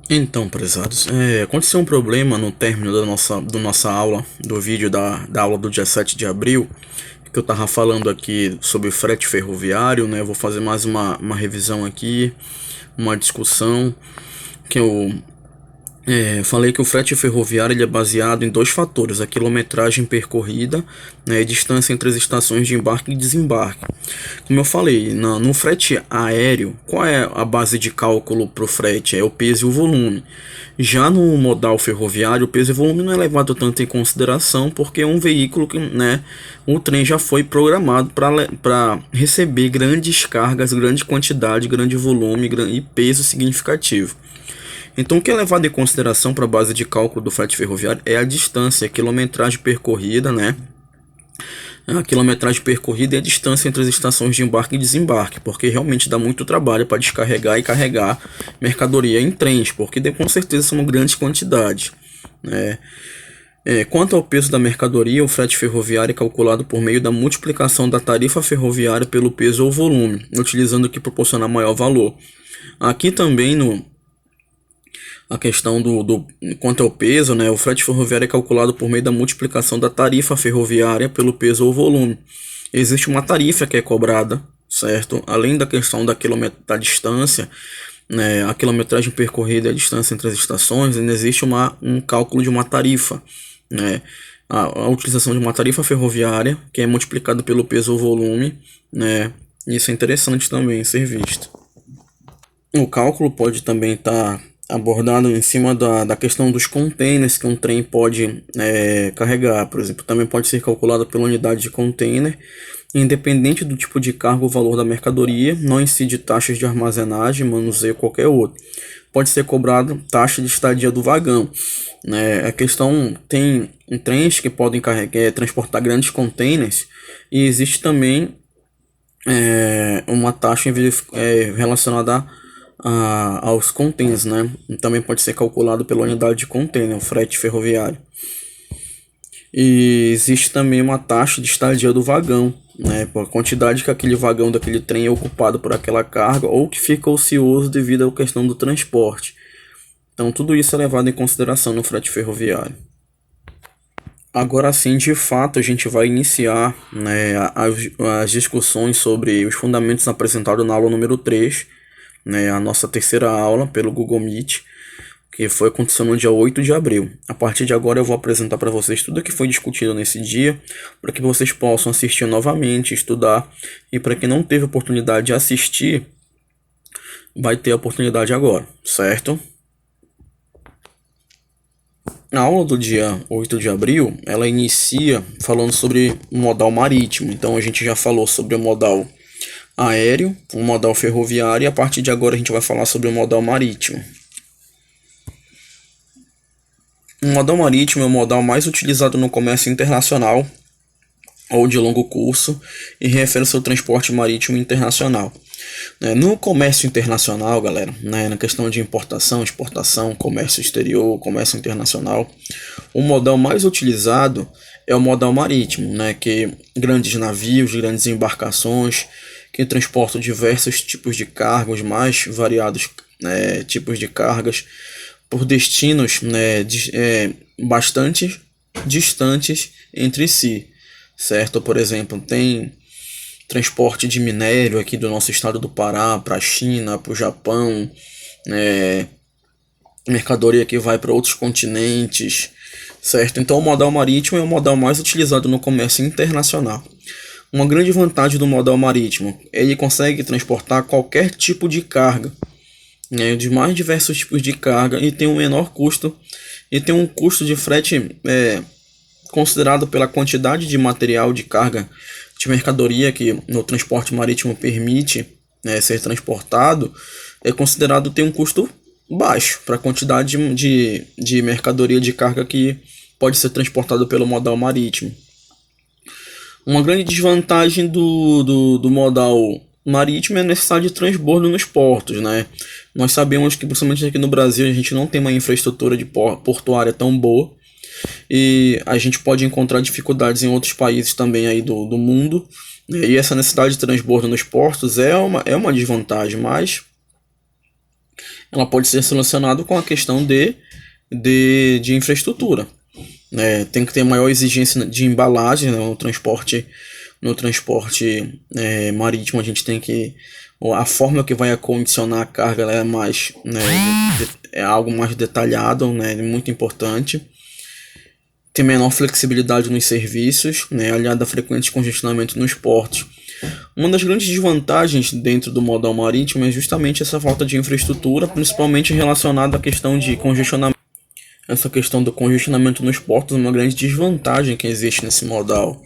Então, prezados, aconteceu um problema no término da nossa aula, do vídeo da aula do dia 7 de abril, que eu tava falando aqui sobre frete ferroviário, né? Eu vou fazer mais uma revisão aqui, uma discussão, que eu falei que o frete ferroviário ele é baseado em dois fatores: a quilometragem percorrida, né, e distância entre as estações de embarque e desembarque. Como eu falei, no frete aéreo, qual é a base de cálculo para o frete? É o peso e o volume. Já no modal ferroviário, o peso e o volume não é levado tanto em consideração, porque é um veículo que, né, o trem já foi programado para receber grandes cargas, grande quantidade, grande volume e peso significativo. Então, o que é levado em consideração para a base de cálculo do frete ferroviário é a distância, a quilometragem percorrida, né? A quilometragem percorrida e a distância entre as estações de embarque e desembarque, porque realmente dá muito trabalho para descarregar e carregar mercadoria em trens, porque com certeza são grandes quantidades, né? Quanto ao peso da mercadoria, o frete ferroviário é calculado por meio da multiplicação da tarifa ferroviária pelo peso ou volume, utilizando o que proporcionar maior valor. Aqui também a questão do quanto é o peso, né? O frete ferroviário é calculado por meio da multiplicação da tarifa ferroviária pelo peso ou volume. Existe uma tarifa que é cobrada, certo? Além da questão da distância, né? A quilometragem percorrida e a distância entre as estações, ainda existe um cálculo de uma tarifa, né? A utilização de uma tarifa ferroviária que é multiplicada pelo peso ou volume, né? Isso é interessante também ser visto. O cálculo pode também estar abordado em cima da questão dos containers que um trem pode carregar. Por exemplo, também pode ser calculado pela unidade de container. Independente do tipo de carga ou valor da mercadoria, não incide taxas de armazenagem, manuseio ou qualquer outro. Pode ser cobrado taxa de estadia do vagão, né? A questão tem trens que podem transportar grandes containers, e existe também uma taxa relacionada aos contêineres, né? Também pode ser calculado pela unidade de container, o frete ferroviário. E existe também uma taxa de estadia do vagão, né? Por a quantidade que aquele vagão daquele trem é ocupado por aquela carga ou que fica ocioso devido à questão do transporte. Então tudo isso é levado em consideração no frete ferroviário. Agora sim, de fato, a gente vai iniciar, né, as discussões sobre os fundamentos apresentados na aula número 3, né, a nossa terceira aula pelo Google Meet, que foi acontecendo no dia 8 de abril. A partir de agora eu vou apresentar para vocês tudo o que foi discutido nesse dia, para que vocês possam assistir novamente, estudar, e para quem não teve oportunidade de assistir, vai ter a oportunidade agora, certo? A aula do dia 8 de abril, ela inicia falando sobre o modal marítimo. Então a gente já falou sobre o modal aéreo, o modal ferroviário, e a partir de agora a gente vai falar sobre o modal marítimo. O modal marítimo é o modal mais utilizado no comércio internacional ou de longo curso e refere-se ao transporte marítimo internacional. No comércio internacional, galera, né, na questão de importação, exportação, comércio exterior, comércio internacional, o modal mais utilizado é o modal marítimo, né, que grandes navios, grandes embarcações que transportam diversos tipos de cargos, mais variados tipos de cargas, por destinos bastante distantes entre si, certo? Por exemplo, tem transporte de minério aqui do nosso estado do Pará para a China, para o Japão, mercadoria que vai para outros continentes, certo? Então o modal marítimo é o modal mais utilizado no comércio internacional. Uma grande vantagem do modal marítimo, ele consegue transportar qualquer tipo de carga, de mais diversos tipos de carga, e tem um menor custo, e tem um custo de frete considerado pela quantidade de material de carga de mercadoria que no transporte marítimo permite ser transportado, é considerado ter um custo baixo para a quantidade de mercadoria de carga que pode ser transportado pelo modal marítimo. Uma grande desvantagem do modal marítimo é a necessidade de transbordo nos portos, né? Nós sabemos que, principalmente aqui no Brasil, a gente não tem uma infraestrutura de portuária tão boa, e a gente pode encontrar dificuldades em outros países também aí do mundo, e essa necessidade de transbordo nos portos é uma desvantagem, mas ela pode ser solucionada com a questão de infraestrutura, né? Tem que ter maior exigência de embalagem, né? No transporte marítimo a gente tem que a forma que vai acondicionar a carga ela é mais, né, é algo mais detalhado, né, muito importante. Tem menor flexibilidade nos serviços, né, aliado a frequentes congestionamentos nos portos. Uma das grandes desvantagens dentro do modal marítimo é justamente essa falta de infraestrutura, principalmente relacionada à questão de congestionamento. Essa questão do congestionamento nos portos é uma grande desvantagem que existe nesse modal,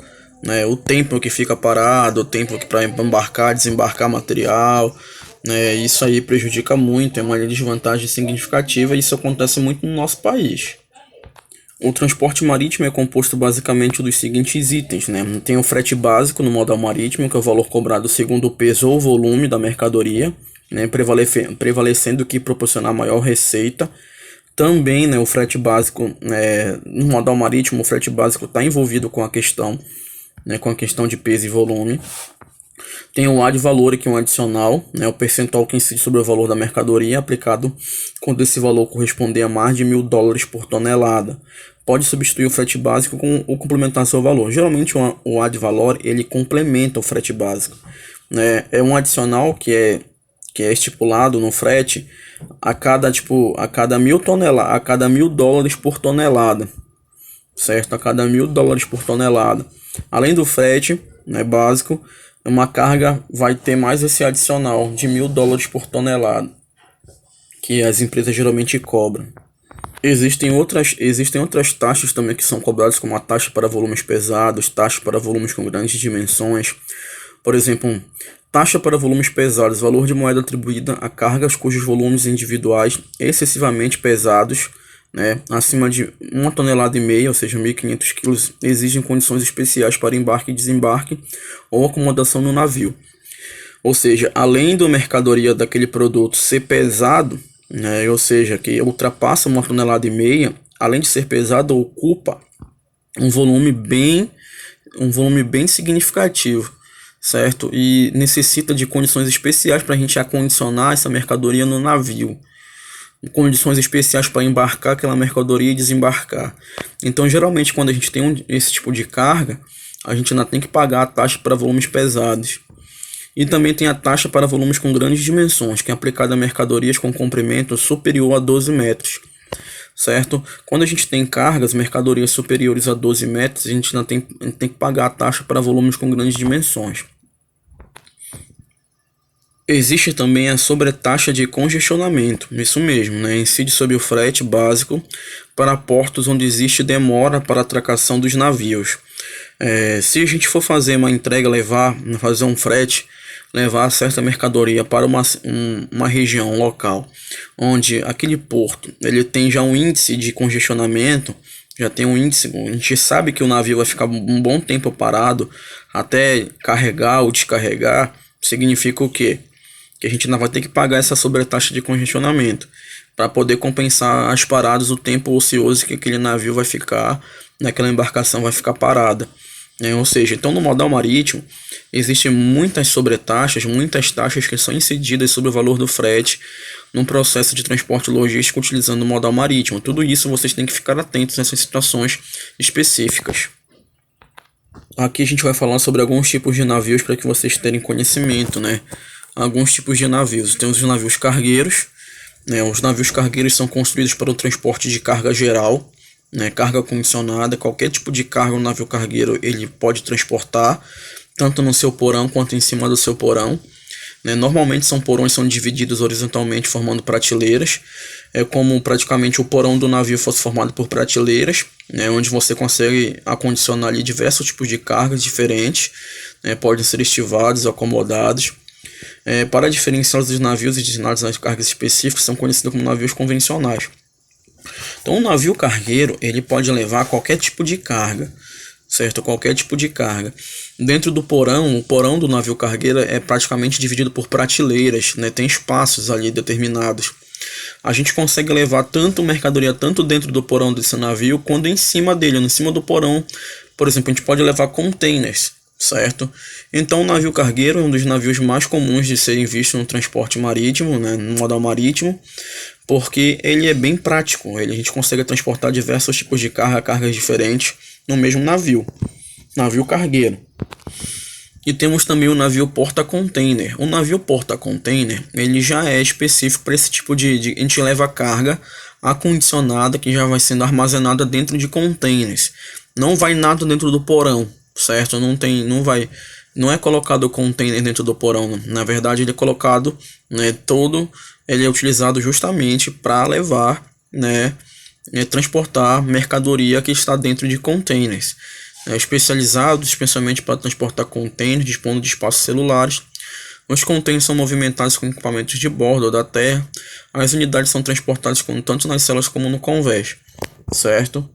né? O tempo que fica parado, o tempo que para embarcar, desembarcar material, né? Isso aí prejudica muito, é uma desvantagem significativa e isso acontece muito no nosso país. O transporte marítimo é composto basicamente dos seguintes itens, né? Tem o frete básico no modal marítimo, que é o valor cobrado segundo o peso ou volume da mercadoria, né? Prevalecendo que proporcionar maior receita. Também, né, o frete básico, no modal marítimo, o frete básico está envolvido com a questão, né, com a questão de peso e volume. Tem o ad valor, que é um adicional, né, o percentual que incide sobre o valor da mercadoria, aplicado quando esse valor corresponder a mais de $1.000 por tonelada. Pode substituir o frete básico ou complementar seu valor. Geralmente o ad valor ele complementa o frete básico, né? É um adicional que é estipulado no frete a cada $1.000 por tonelada, certo? A cada $1.000 por tonelada. Além do frete, né, básico, uma carga vai ter mais esse adicional de $1.000 por tonelada, que as empresas geralmente cobram. Existem outras taxas também que são cobradas, como a taxa para volumes pesados, taxa para volumes com grandes dimensões. Por exemplo, taxa para volumes pesados, valor de moeda atribuída a cargas cujos volumes individuais excessivamente pesados, né, acima de 1,5 tonelada, ou seja, 1.500 kg, exigem condições especiais para embarque e desembarque ou acomodação no navio. Ou seja, além da mercadoria daquele produto ser pesado, né, ou seja, que ultrapassa 1,5 tonelada, além de ser pesado, ocupa um volume bem significativo, certo? E necessita de condições especiais para a gente acondicionar essa mercadoria no navio. Condições especiais para embarcar aquela mercadoria e desembarcar. Então, geralmente, quando a gente tem esse tipo de carga, a gente ainda tem que pagar a taxa para volumes pesados. E também tem a taxa para volumes com grandes dimensões, que é aplicada a mercadorias com comprimento superior a 12 metros. Certo? Quando a gente tem cargas, mercadorias superiores a 12 metros, a gente ainda tem que pagar a taxa para volumes com grandes dimensões. Existe também a sobretaxa de congestionamento, isso mesmo, né? Incide sobre o frete básico para portos onde existe demora para a atracação dos navios. Se a gente for fazer uma entrega, fazer um frete, levar certa mercadoria para uma região local, onde aquele porto ele tem já um índice de congestionamento, já tem um índice, a gente sabe que o navio vai ficar um bom tempo parado até carregar ou descarregar, significa o quê? Que a gente ainda vai ter que pagar essa sobretaxa de congestionamento para poder compensar as paradas, o tempo ocioso que aquele navio vai ficar, naquela embarcação vai ficar parada. Ou seja, então no modal marítimo existem muitas sobretaxas, muitas taxas que são incididas sobre o valor do frete num processo de transporte logístico utilizando o modal marítimo. Tudo isso vocês têm que ficar atentos nessas situações específicas. Aqui a gente vai falar sobre alguns tipos de navios para que vocês tenham conhecimento, né? Alguns tipos de navios. Tem os navios cargueiros, né? Os navios cargueiros são construídos para o transporte de carga geral, né, carga condicionada, qualquer tipo de carga o navio cargueiro ele pode transportar, tanto no seu porão quanto em cima do seu porão, né. Normalmente são divididos horizontalmente formando prateleiras, é como praticamente o porão do navio fosse formado por prateleiras, né, onde você consegue acondicionar ali diversos tipos de cargas diferentes, né, podem ser estivados, acomodados. Para diferenciar os navios destinados às cargas específicas, são conhecidos como navios convencionais. Então, o navio cargueiro ele pode levar qualquer tipo de carga, certo? Qualquer tipo de carga. Dentro do porão, o porão do navio cargueiro é praticamente dividido por prateleiras, né? Tem espaços ali determinados. A gente consegue levar tanto mercadoria tanto dentro do porão desse navio quanto em cima dele, em cima do porão. Por exemplo, a gente pode levar containers, certo? Então o navio cargueiro é um dos navios mais comuns de serem vistos no transporte marítimo, né, no modal marítimo, porque ele é bem prático, a gente consegue transportar diversos tipos de cargas diferentes no mesmo navio cargueiro. E temos também o navio porta-container. O navio porta-container, ele já é específico para esse tipo de... A gente leva carga acondicionada que já vai sendo armazenada dentro de containers. Não vai nada dentro do porão, certo? Não é colocado o container dentro do porão. Na verdade, ele é colocado, né, ele é utilizado justamente para levar, né, transportar mercadoria que está dentro de containers. Especializados especialmente para transportar contêineres, dispondo de espaços celulares. Os contêineres são movimentados com equipamentos de bordo ou da terra. As unidades são transportadas tanto nas celas como no convés, certo?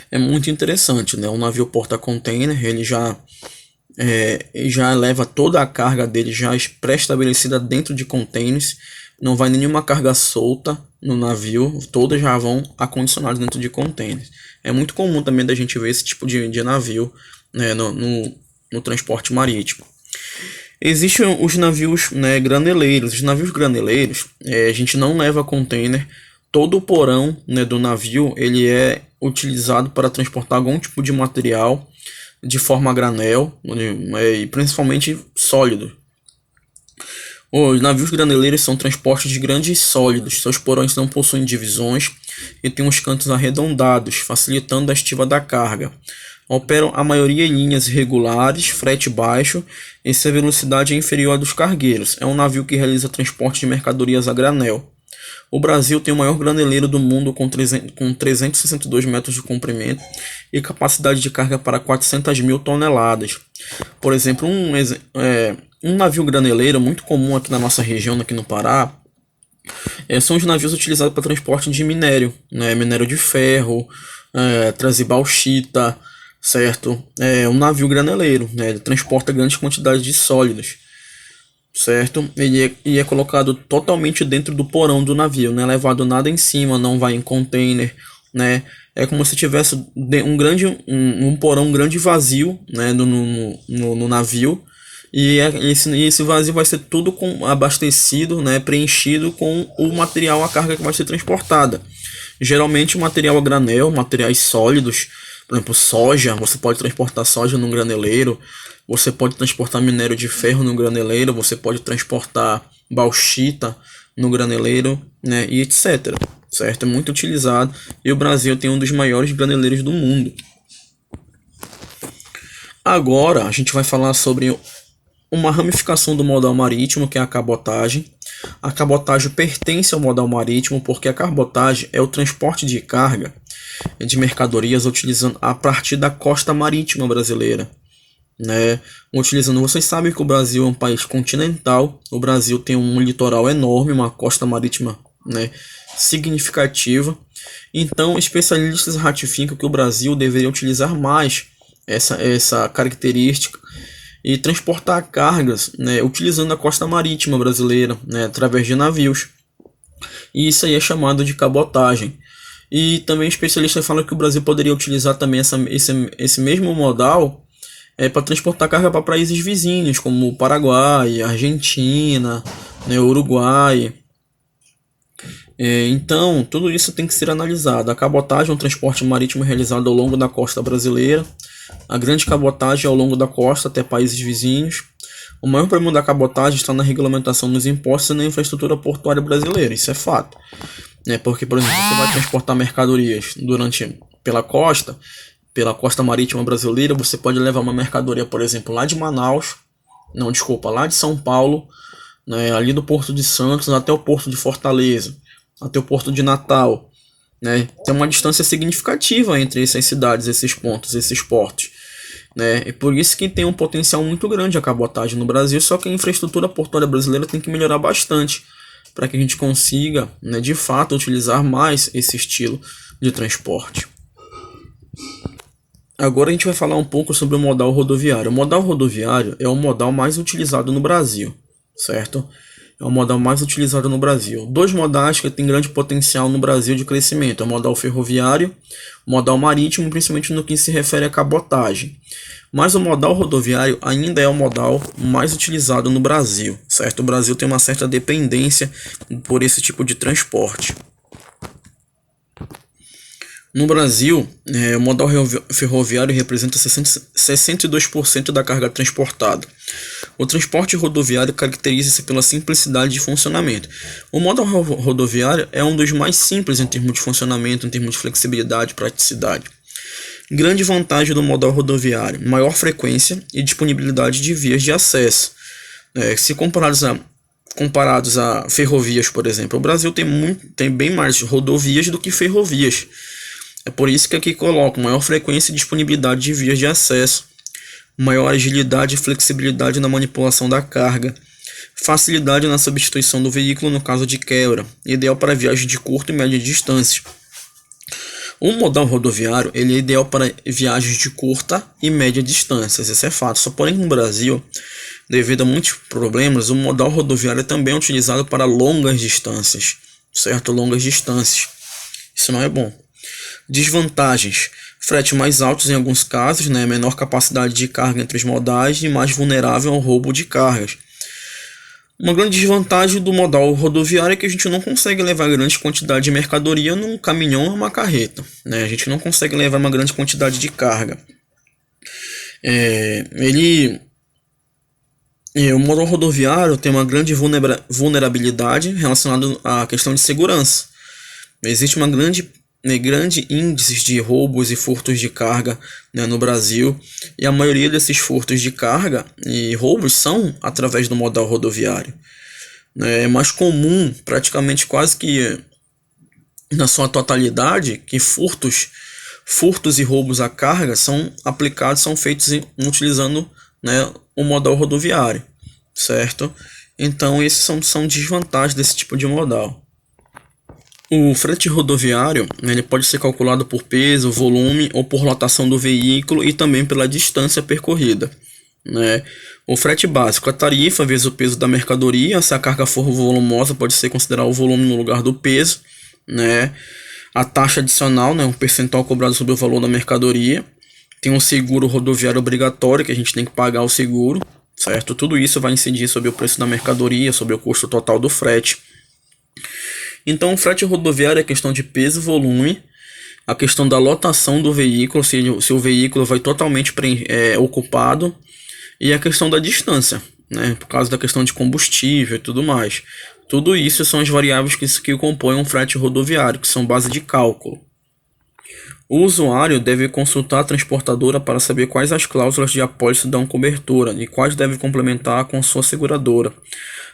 É muito interessante, né? O navio porta-container, ele já leva toda a carga dele já pré-estabelecida dentro de contêineres. Não vai nenhuma carga solta no navio, todas já vão acondicionadas dentro de contêineres. É muito comum também da gente ver esse tipo de navio, né, no transporte marítimo. Existem os navios, né, graneleiros. Os navios graneleiros, a gente não leva container. Todo o porão, né, do navio ele é utilizado para transportar algum tipo de material de forma a granel, e principalmente sólido. Os navios graneleiros são transportes de grandes sólidos. Seus porões não possuem divisões e têm uns cantos arredondados, facilitando a estiva da carga. Operam a maioria em linhas regulares, frete baixo e sua velocidade é inferior à dos cargueiros. É um navio que realiza transporte de mercadorias a granel. O Brasil tem o maior graneleiro do mundo com 362 metros de comprimento e capacidade de carga para 400 mil toneladas. Por exemplo, um navio graneleiro muito comum aqui na nossa região, aqui no Pará, são os navios utilizados para transporte de minério, né? Minério de ferro, trazer bauxita, certo? Um navio graneleiro, né? Ele transporta grandes quantidades de sólidos, certo? Ele é colocado totalmente dentro do porão do navio, não é levado nada em cima, não vai em container, né? É como se tivesse um porão grande vazio, né, no navio. E esse vazio vai ser tudo abastecido, né, preenchido com o material, a carga que vai ser transportada. Geralmente o material a granel, materiais sólidos, por exemplo, soja, você pode transportar soja num graneleiro, você pode transportar minério de ferro no graneleiro, você pode transportar bauxita no graneleiro, né, e etc. Certo? É muito utilizado e o Brasil tem um dos maiores graneleiros do mundo. Agora a gente vai falar sobre uma ramificação do modal marítimo, que é a cabotagem. A cabotagem pertence ao modal marítimo porque a cabotagem é o transporte de carga de mercadorias utilizando a partir da costa marítima brasileira, né? Vocês sabem que o Brasil é um país continental. O Brasil tem um litoral enorme, uma costa marítima, né, significativa. Então, especialistas ratificam que o Brasil deveria utilizar mais essa característica e transportar cargas, né, utilizando a costa marítima brasileira, né, através de navios. E isso aí é chamado de cabotagem. E também especialistas falam que o Brasil poderia utilizar também esse mesmo modal para transportar carga para países vizinhos, como o Paraguai, Argentina, né, Uruguai. Então, tudo isso tem que ser analisado. A cabotagem é um transporte marítimo realizado ao longo da costa brasileira. A grande cabotagem é ao longo da costa até países vizinhos. O maior problema da cabotagem está na regulamentação dos impostos e na infraestrutura portuária brasileira. Isso é fato. Porque, por exemplo, você vai transportar mercadorias pela costa marítima brasileira, você pode levar uma mercadoria, por exemplo, lá de lá de São Paulo, né, ali do Porto de Santos até o Porto de Fortaleza, até o Porto de Natal, né? Tem uma distância significativa entre essas cidades, esses pontos, esses portos, né? E por isso que tem um potencial muito grande a cabotagem no Brasil, só que a infraestrutura portuária brasileira tem que melhorar bastante para que a gente consiga, né, de fato, utilizar mais esse estilo de transporte. Agora a gente vai falar um pouco sobre o modal rodoviário. O modal rodoviário é o modal mais utilizado no Brasil, certo? é o modal mais utilizado no Brasil. Dois modais que têm grande potencial no Brasil de crescimento, é o modal ferroviário, o modal marítimo, principalmente no que se refere à cabotagem. Mas o modal rodoviário ainda é o modal mais utilizado no Brasil, certo? O Brasil tem uma certa dependência por esse tipo de transporte. No Brasil, o modal ferroviário representa 62% da carga transportada. O transporte rodoviário caracteriza-se pela simplicidade de funcionamento. O modal rodoviário é um dos mais simples em termos de funcionamento, em termos de flexibilidade e praticidade. Grande vantagem do modal rodoviário: maior frequência e disponibilidade de vias de acesso. Se comparados a ferrovias, por exemplo, o Brasil tem bem mais rodovias do que ferrovias. É por isso que aqui coloco maior frequência e disponibilidade de vias de acesso, maior agilidade e flexibilidade na manipulação da carga, facilidade na substituição do veículo no caso de quebra, ideal para viagens de curta e média distância. O modal rodoviário ele é ideal para viagens de curta e média distâncias, isso é fato. Só porém no Brasil, devido a muitos problemas, o modal rodoviário também é utilizado para longas distâncias, certo? Longas distâncias. Isso não é bom. Desvantagens: frete mais altos em alguns casos, menor capacidade de carga entre os modais e mais vulnerável ao roubo de cargas. Uma grande desvantagem do modal rodoviário é que a gente não consegue levar grande quantidade de mercadoria num caminhão ou uma carreta. A gente não consegue levar uma grande quantidade de carga. O modal rodoviário tem uma grande vulnerabilidade relacionada à questão de segurança. Existe uma grande índices de roubos e furtos de carga no Brasil, e a maioria desses furtos de carga e roubos são através do modal rodoviário. É mais comum, praticamente quase que na sua totalidade, que furtos e roubos à carga são feitos utilizando o modal rodoviário, certo? Então esses são desvantagens desse tipo de modal. O frete rodoviário ele pode ser calculado por peso, volume ou por lotação do veículo e também pela distância percorrida. O frete básico, a tarifa vezes o peso da mercadoria. Se a carga for volumosa, pode ser considerado o volume no lugar do peso. A taxa adicional, um percentual cobrado sobre o valor da mercadoria. Tem um seguro rodoviário obrigatório, que a gente tem que pagar o seguro, certo? Tudo isso vai incidir sobre o preço da mercadoria, sobre o custo total do frete. Então, o frete rodoviário é questão de peso e volume, a questão da lotação do veículo, se o veículo vai totalmente ocupado, e a questão da distância, por causa da questão de combustível e tudo mais. Tudo isso são as variáveis que compõem um frete rodoviário, que são base de cálculo. O usuário deve consultar a transportadora para saber quais as cláusulas de apólice dão cobertura e quais deve complementar com sua seguradora.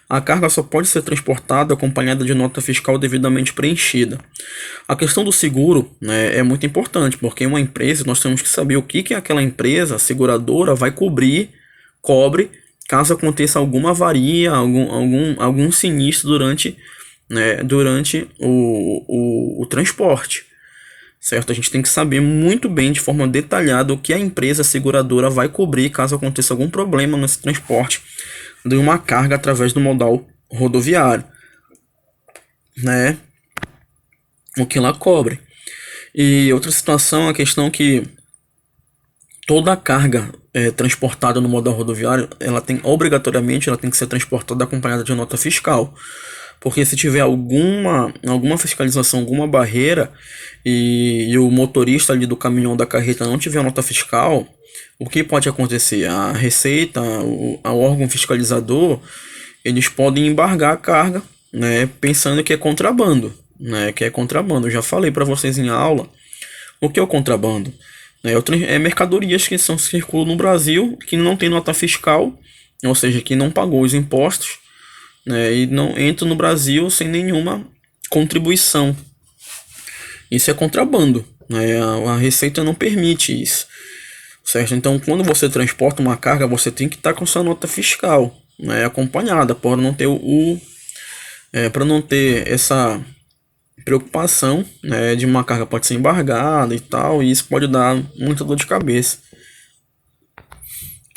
A carga só pode ser transportada acompanhada de nota fiscal devidamente preenchida. A questão do seguro é muito importante, porque em uma empresa nós temos que saber o que aquela empresa, a seguradora, vai cobre caso aconteça alguma avaria, algum sinistro durante o transporte. Certo? A gente tem que saber muito bem, de forma detalhada, o que a empresa seguradora vai cobrir caso aconteça algum problema nesse transporte de uma carga através do modal rodoviário, o que ela cobre. E outra situação, a questão que toda a carga transportada no modal rodoviário, obrigatoriamente ela tem que ser transportada acompanhada de nota fiscal. Porque se tiver alguma fiscalização, alguma barreira e o motorista ali do caminhão da carreta não tiver nota fiscal, o que pode acontecer? A Receita, o órgão fiscalizador, eles podem embargar a carga, pensando que é contrabando, Eu já falei para vocês em aula o que é o contrabando. Mercadorias que circulam no Brasil, que não tem nota fiscal, ou seja, que não pagou os impostos, e não entra no Brasil sem nenhuma contribuição. Isso é contrabando, a Receita não permite isso, certo? Então, quando você transporta uma carga, você tem que estar com sua nota fiscal, acompanhada, para não ter essa preocupação, de uma carga pode ser embargada e tal, e isso pode dar muita dor de cabeça.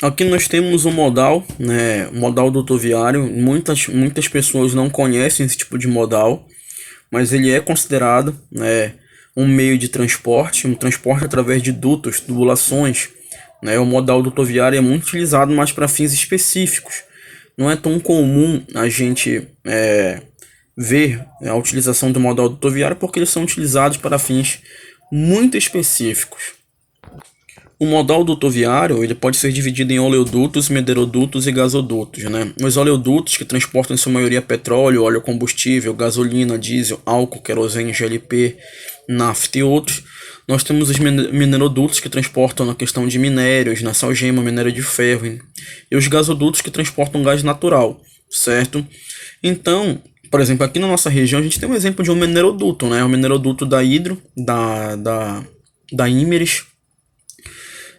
Aqui nós temos o modal, né, o modal rodoviário. Muitas pessoas não conhecem esse tipo de modal, mas ele é considerado, né, um meio de transporte, um transporte através de dutos, tubulações, né. O modal rodoviário é muito utilizado, mas para fins específicos. Não é tão comum a gente ver a utilização do modal rodoviário, porque eles são utilizados para fins muito específicos. O modal rodoviário ele pode ser dividido em oleodutos, medeirodutos e gasodutos, né? Os oleodutos, que transportam em sua maioria petróleo, óleo combustível, gasolina, diesel, álcool, querosene, GLP, nafta e outros. Nós temos os minerodutos, que transportam na questão de minérios, na salgema, minério de ferro, hein? E os gasodutos, que transportam gás natural, certo? Então, por exemplo, aqui na nossa região a gente tem um exemplo de um mineroduto, né? O mineroduto da Hidro, da Imerys,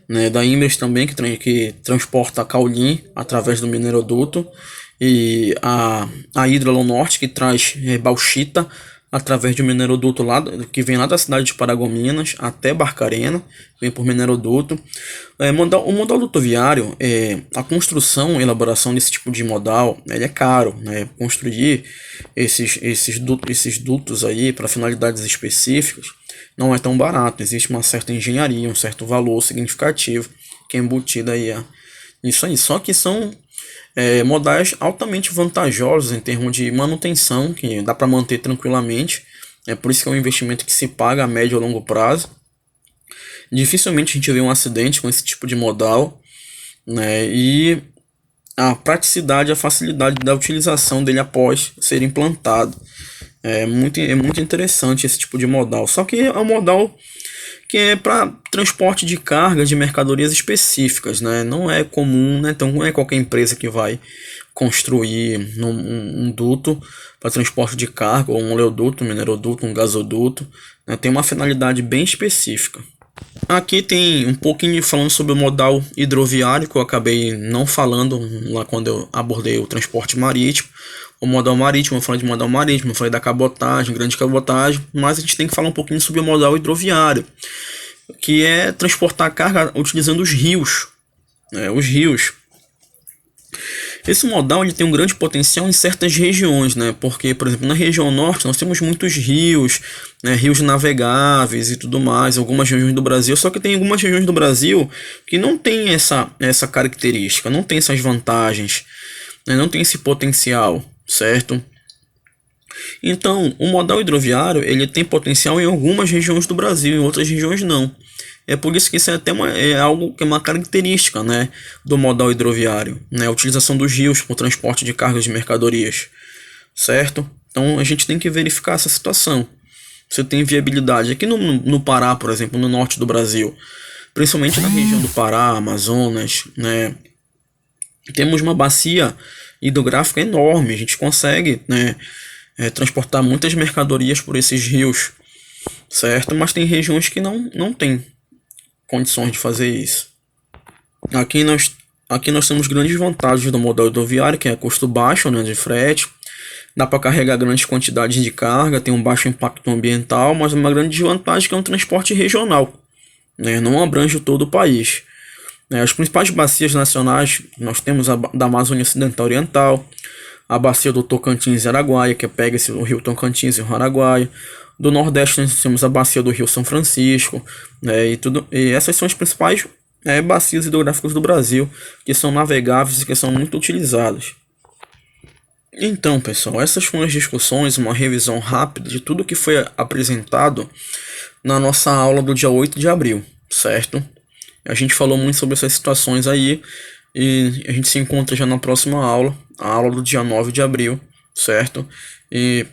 né, da Imerys também, que transporta caolin através do mineroduto, e a Hidrolon Norte, que traz bauxita através de um mineroduto lá, que vem lá da cidade de Paragominas até Barcarena, vem por mineroduto. O modal rodoviário, a construção e elaboração desse tipo de modal, ele é caro, né? Construir esses dutos aí para finalidades específicas não é tão barato. Existe uma certa engenharia, um certo valor significativo que é embutido aí nisso aí. Só que são modais altamente vantajosos em termos de manutenção, que dá para manter tranquilamente. É por isso que é um investimento que se paga a médio ou longo prazo. Dificilmente a gente vê um acidente com esse tipo de modal, né? E a praticidade, a facilidade da utilização dele após ser implantado. É muito interessante esse tipo de modal. Só que é um modal que é para transporte de cargas de mercadorias específicas, né? Não é comum, né? Então não é qualquer empresa que vai construir um duto para transporte de carga, ou um oleoduto, um mineroduto, um gasoduto, né? Tem uma finalidade bem específica. Aqui tem um pouquinho falando sobre o modal hidroviário, que eu acabei não falando lá quando eu abordei o transporte marítimo. O modal marítimo, eu falei de modal marítimo, eu falei da cabotagem, grande cabotagem, mas a gente tem que falar um pouquinho sobre o modal hidroviário, que é transportar carga utilizando os rios, né, os rios. Esse modal ele tem um grande potencial em certas regiões, né? Porque, por exemplo, na região norte nós temos muitos rios, né? Rios navegáveis e tudo mais, algumas regiões do Brasil. Só que tem algumas regiões do Brasil que não tem essa característica, não tem essas vantagens, né? Não tem esse potencial, certo? Então, o modal hidroviário ele tem potencial em algumas regiões do Brasil, em outras regiões não. É por isso que isso é até algo que é uma característica, né, do modal hidroviário, né, a utilização dos rios para o transporte de cargas de mercadorias, certo? Então a gente tem que verificar essa situação. Você tem viabilidade aqui no Pará, por exemplo, no norte do Brasil, principalmente na região do Pará, Amazonas, né, temos uma bacia hidrográfica enorme, a gente consegue, né, transportar muitas mercadorias por esses rios, certo? Mas tem regiões que não tem condições de fazer isso. Aqui nós temos grandes vantagens do modal rodoviário, que é custo baixo, né, de frete, dá para carregar grandes quantidades de carga, tem um baixo impacto ambiental, mas uma grande desvantagem que é um transporte regional, né, não abrange todo o país. As principais bacias nacionais, nós temos a da Amazônia Ocidental Oriental, a bacia do Tocantins e Araguaia, que pega o rio Tocantins e o Araguaia. Do Nordeste nós temos a bacia do Rio São Francisco, né, e essas são as principais bacias hidrográficas do Brasil, que são navegáveis e que são muito utilizadas. Então, pessoal, essas foram as discussões, uma revisão rápida de tudo que foi apresentado na nossa aula do dia 8 de abril, certo? A gente falou muito sobre essas situações aí, e a gente se encontra já na próxima aula, a aula do dia 9 de abril, certo? E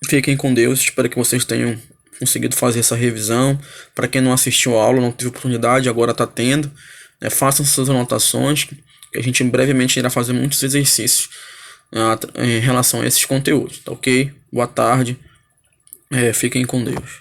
fiquem com Deus, espero que vocês tenham conseguido fazer essa revisão. Para quem não assistiu a aula, não teve oportunidade, agora está tendo, né? Façam suas anotações, que a gente brevemente irá fazer muitos exercícios em relação a esses conteúdos, tá ok? Boa tarde, fiquem com Deus.